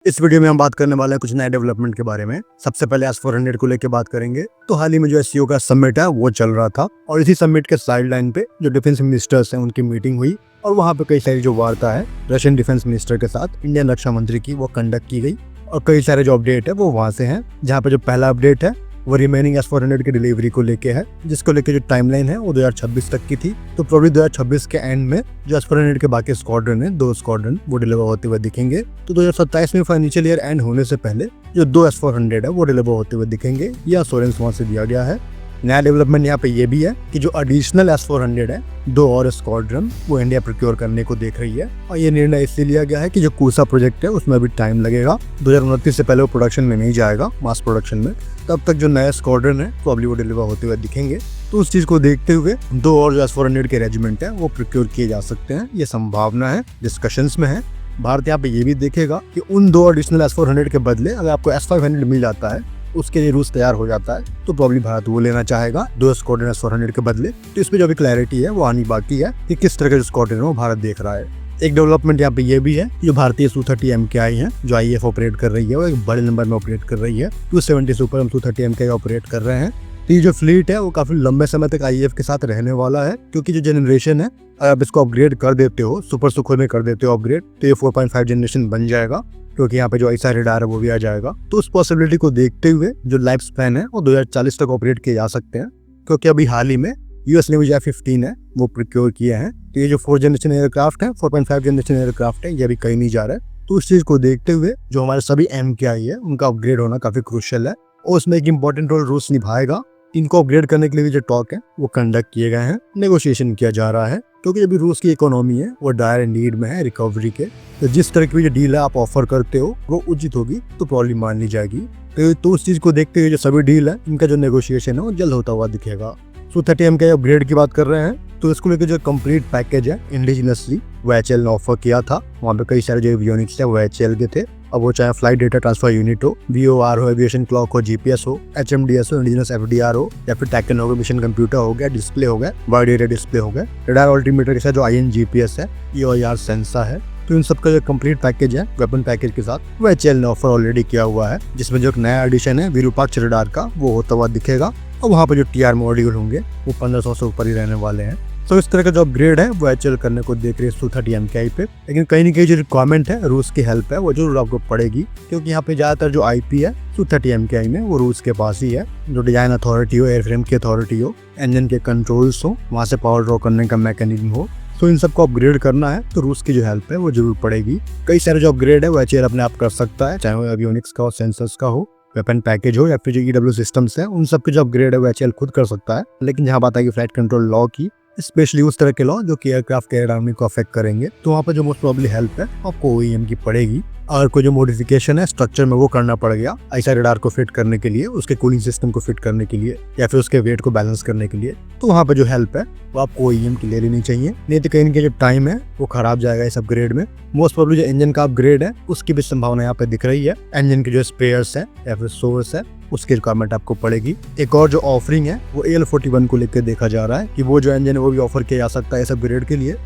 इस वीडियो में हम बात करने वाले हैं कुछ नए डेवलपमेंट के बारे में। सबसे पहले S-400 को लेकर बात करेंगे। तो हाल ही में जो एससीओ का समिट है वो चल रहा था और इसी समिट के साइड लाइन पे जो डिफेंस मिनिस्टर्स हैं उनकी मीटिंग हुई और वहाँ पे कई सारी जो वार्ता है रशियन डिफेंस मिनिस्टर के साथ इंडियन रक्षा मंत्री की वो कंडक्ट की गई और कई सारे जो अपडेट है वो वहाँ से हैं। जहाँ पे जो पहला अपडेट है वो रिमेनिंग S-400 की डिलीवरी को लेके है, जिसको लेके जो टाइमलाइन है वो 2026 तक की थी। तो प्रोबेबली 2026 के एंड में जो S-400 के बाकी स्क्वाड्रन है 2 स्क्वाड्रन वो डिलीवर होते हुए दिखेंगे। तो 2027 में फाइनेंशियल ईयर एंड होने से पहले जो 2 S-400 है वो डिलीवर होते हुए दिखेंगे, यह एश्योरेंस वहाँ से दिया गया है। नया डेवलपमेंट यहाँ पे ये भी है कि जो एडिशनल S-400 है 2 और स्क्वाड्रन वो इंडिया प्रोक्योर करने को देख रही है और ये निर्णय इसलिए लिया गया है कि जो कूसा प्रोजेक्ट है उसमें भी टाइम लगेगा। 2029 से पहले वो प्रोडक्शन में नहीं जाएगा, मास प्रोडक्शन में। तब तक जो नया स्क्वाड्रन है प्रॉब्ली वो डिलीवर होते हुए दिखेंगे। तो उस चीज को देखते हुए 2 और जो S-400 के रेजिमेंट है वो प्रोक्योर किए जा सकते हैं, ये संभावना है, डिस्कशंस में है। भारत यहाँ पे ये भी देखेगा कि उन 2 एडिशनल S-400 के बदले अगर आपको S-500 मिल जाता है, उसके लिए रूस तैयार हो जाता है, तो प्रॉब्ली भारत वो लेना चाहेगा 2 स्क्वाड्रन S-400 के बदले। तो इस पे जो भी क्लैरिटी है वो आनी बाकी है कि किस तरह के स्क्वाड्रन वो भारत देख रहा है। एक डेवलपमेंट यहाँ पे ये भी है जो भारतीय Su-30 MKI है जो IAF ऑपरेट कर रही है वो एक बड़े नंबर में ऑपरेट कर रही है। 270 से ऊपर हम Su-30 MKI ऑपरेट कर रहे हैं। तो ये जो फ्लीट है वो काफी लंबे समय तक IAF के साथ रहने वाला है, क्योंकि जो जनरेशन है अगर आप इसको अपग्रेड कर देते हो, सुपर सुखोई में कर देते हो अपग्रेड, तो ये 4.5 जनरेशन बन जाएगा, क्योंकि यहाँ पे जो ISR रेडार है वो भी आ जाएगा। तो उस पॉसिबिलिटी को देखते हुए जो लाइफ स्पैन है वो 2040 तक ऑपरेट किए जा सकते हैं, क्योंकि अभी हाल ही में US नेवी जो F-15 है वो प्रोक्योर किए हैं। तो ये जो 4 जनरेशन एयरक्राफ्ट है, 4.5 जनरेशन एयरक्राफ्ट है, ये भी कहीं नहीं जा रहा है। तो उस चीज को देखते हुए जो हमारे सभी MKI है उनका अपग्रेड होना काफी क्रूशियल है और उसमें एक इंपॉर्टेंट रोल रूस निभाएगा। इनको अपग्रेड करने के लिए भी जो टॉक है वो कंडक्ट किए गए हैं, नेगोशिएशन किया जा रहा है, क्योंकि अभी रूस की इकोनॉमी है वो डायर नीड में है रिकवरी के। तो जिस तरह की भी जो डील है आप ऑफर करते हो वो उचित होगी तो प्रॉब्ली मान ली जाएगी। तो उस चीज को देखते हुए जो सभी डील है इनका जो नेगोशिएशन है वो जल्द होता हुआ दिखेगा। Su-30 MKI अपग्रेड की बात कर रहे हैं तो इसको लेकर जो कंप्लीट पैकेज है इंडिजिनसली वो HAL ने ऑफर किया था। वहाँ पे कई सारे जो एवियोनिक्स है वो HAL के थे। अब वो चाहे फ्लाइट डेटा ट्रांसफर यूनिट हो, VOR हो, एविएशन क्लॉक हो, GPS हो, HMDS हो, इंडिजिनस FDR हो, या फिर टैकन हो गया, मिशन कंप्यूटर हो गया, डिस्प्ले हो गया, वाइड एरिया डिस्प्ले हो गया, रडार अल्टीमीटर के साथ जो INGPS है, EOIR सेंसर है। तो इन सब का जो कंप्लीट पैकेज है वेपन पैकेज के साथ वो HAL ने ऑफर ऑलरेडी किया हुआ है, जिसमें जो एक नया एडिशन है विरूपाक्ष रडार का वो होता हुआ दिखेगा और वहाँ पे जो TR मॉड्यूल होंगे वो 1500 से ऊपर ही रहने वाले हैं। तो इस तरह का जो अपग्रेड है वो HAL करने को देख रही है Su-30 MKI पे। लेकिन कहीं ना कहीं जो रिक्वायरमेंट है रूस की हेल्प है वो जरूर आपको पड़ेगी, क्योंकि यहाँ पे ज्यादातर जो IP है Su-30 MKI में वो रूस के पास ही है। जो डिजाइन अथॉरिटी हो, एयरफ्रेम की अथॉरिटी हो, इंजन के कंट्रोल्स हो, वहाँ से पावर ड्रॉ करने का मैकेनिज्म हो, तो इन सबको अपग्रेड करना है तो रूस की जो हेल्प है वो जरूर पड़ेगी। कई सारे जो अपग्रेड है वो HAL अपने आप कर सकता है, चाहे वो एवियोनिक्स का हो, सेंसर्स का हो, वेपन पैकेज हो, या फिर जो EW सिस्टम्स है उन सब के जो अपग्रेड है वो HAL खुद कर सकता है। लेकिन जहाँ बात आएगी फ्लाइट कंट्रोल लॉ की, स्पेशली उस तरह के लॉ जो कि एयरक्राफ्ट के एयरोडायनामिक को अफेक्ट करेंगे, तो वहाँ पर जो मोस्ट प्रोबेबली हेल्प है आपको OEM की पड़ेगी। अगर कोई जो मॉडिफिकेशन है स्ट्रक्चर में वो करना पड़ गया ISR रेडार को फिट करने के लिए, उसके कूलिंग सिस्टम को फिट करने के लिए, या फिर उसके वेट को बैलेंस करने के लिए, तो वहाँ पे जो हेल्प है वो आपको OEM की ले लेनी चाहिए। नहीं तो कहीं ना कहीं जो टाइम है वो खराब जाएगा इस अपग्रेड में। मोस्ट प्रोबेबली जो इंजन का अपग्रेड है उसकी भी संभावना यहाँ पे दिख रही है। इंजन के जो स्पेयर्स है या फिर सोर्स है उसकी रिक्वायरमेंट आपको पड़ेगी। एक और जो ऑफरिंग है वो AL-41 को लेकर देखा जा रहा है कि वो जो इंजन है वो भी ऑफर किया जा सकता है इस अपग्रेड के लिए।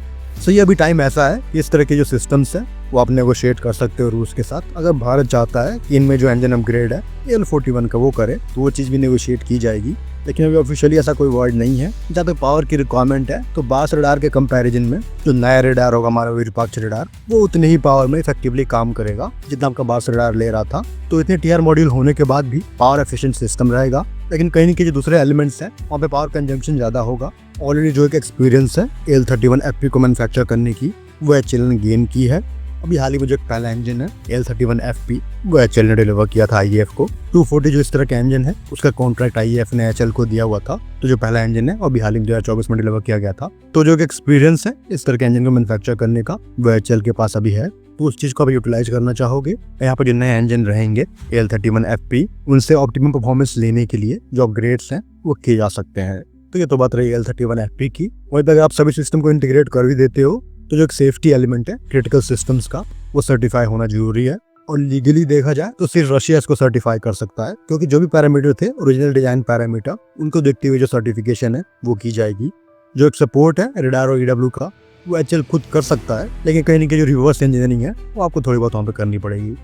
सो ये अभी टाइम ऐसा है कि इस तरह के जो सिस्टम्स है वो आप नेगोशिएट कर सकते हो रूस के साथ। अगर भारत चाहता है कि इनमें जो इंजन अपग्रेड है AL-41 का वो करे तो वो चीज़ भी नेगोशिएट की जाएगी, लेकिन अभी ऑफिशियली ऐसा कोई वर्ड नहीं है। जहाँ तक पावर की रिक्वायरमेंट है तो बास रडार के कंपैरिजन में जो नया रडार होगा हमारा विरूपाक्ष रडार वो उतनी ही पावर में इफेक्टिवली काम करेगा जितना आपका बास रडार ले रहा था। तो इतने TR मॉड्यूल होने के बाद भी पावर एफिशिएंट सिस्टम रहेगा, लेकिन कहीं न कहीं जो दूसरे एलिमेंट्स हैं वहाँ पे पावर कंजम्पशन ज़्यादा होगा। ऑलरेडी जो एक एक्सपीरियंस है AL-31 FP को मैन्युफैक्चर करने की वो HAL ने गेन की है। अभी हाल ही में जो पहला इंजन है AL-31 FP वो HAL ने डिलीवर किया था IAF को। 240 जो इस तरह का इंजन है उसका कॉन्ट्रैक्ट IAF ने HAL को दिया हुआ था। तो जो पहला इंजन है अभी हाल ही में 2024 में डिलीवर किया गया था। तो जो एक्सपीरियंस है इस तरह के इंजन को मैन्युफैक्चर करने का वो HAL के पास अभी है। तो उस चीज को आप यूटिलाइज करना चाहोगे। यहाँ पर जो नए इंजन रहेंगे AL-31 FP उनसे ऑप्टिमम परफॉर्मेंस लेने के लिए जो अपग्रेड्स हैं वो किए जा सकते हैं। तो ये तो बात रही AL-31 FP की। वहीं तक आप सभी सिस्टम को इंटीग्रेट कर भी देते हो तो जो एक सेफ्टी एलिमेंट है क्रिटिकल सिस्टम्स का वो सर्टिफाई होना जरूरी है। और लीगली देखा जाए तो सिर्फ रशिया इसको सर्टिफाई कर सकता है, क्योंकि जो भी पैरामीटर थे ओरिजिनल डिजाइन पैरामीटर उनको देखते हुए जो सर्टिफिकेशन है वो की जाएगी। जो एक सपोर्ट है रडार और EW का वो HAL खुद कर सकता है, लेकिन कहीं ना कहीं जो रिवर्स इंजीनियरिंग है वो आपको थोड़ी बहुत वहाँ पे करनी पड़ेगी।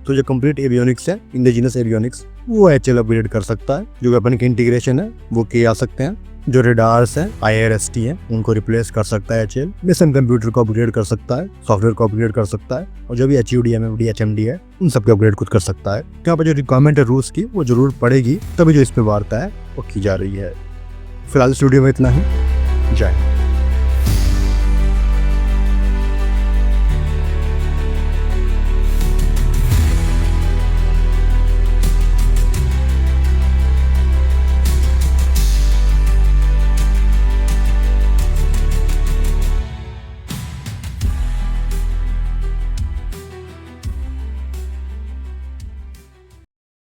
तो जो कंप्लीट एवियोनिक्स है, इंडिजिनस एवियोनिक्स, वो HAL अपग्रेड कर सकता है। जो वेपन के इंटीग्रेशन है वो किए जा सकते हैं। जो रेडार्स हैं, IRST हैं, उनको रिप्लेस कर सकता है HAL। मिशन कंप्यूटर को अपग्रेड कर सकता है, सॉफ्टवेयर को अपग्रेड कर सकता है, और जो भी HUD, MFD, HMD है, उन सबके अपग्रेड खुद कर सकता है। यहाँ पर जो रिक्वायरमेंट है रूस की, वो जरूर पड़ेगी, तभी जो इस पे वार्ता है वो की जा रही है। फिलहाल स्टूडियो में इतना ही। जय हिंद।